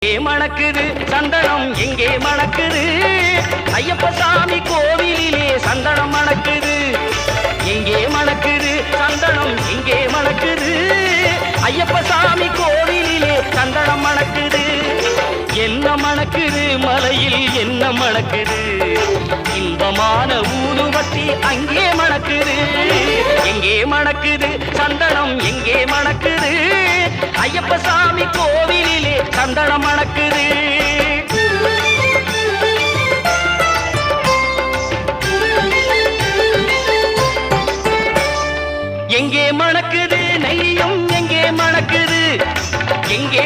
எங்கே மணக்குது சந்தனம் எங்கே மணக்குது ஐயப்ப சாமி கோவிலிலே சந்தனம் மணக்குது எங்கே மணக்குது சந்தனம் எங்கே மணக்குது ஐயப்ப சாமி கோவிலிலே சந்தனம் மணக்குது என்ன மணக்குது மலையில் என்ன மணக்குது இன்பமான ஊதுபத்தி அங்கே மணக்குது எங்கே மணக்குது சந்தனம் எங்கே மணக்குது ஐயப்ப சாமி கோவிலிலே சந்தனம் மணக்குது எங்கே மணக்குது நெய்யும் எங்கே மணக்குது எங்கே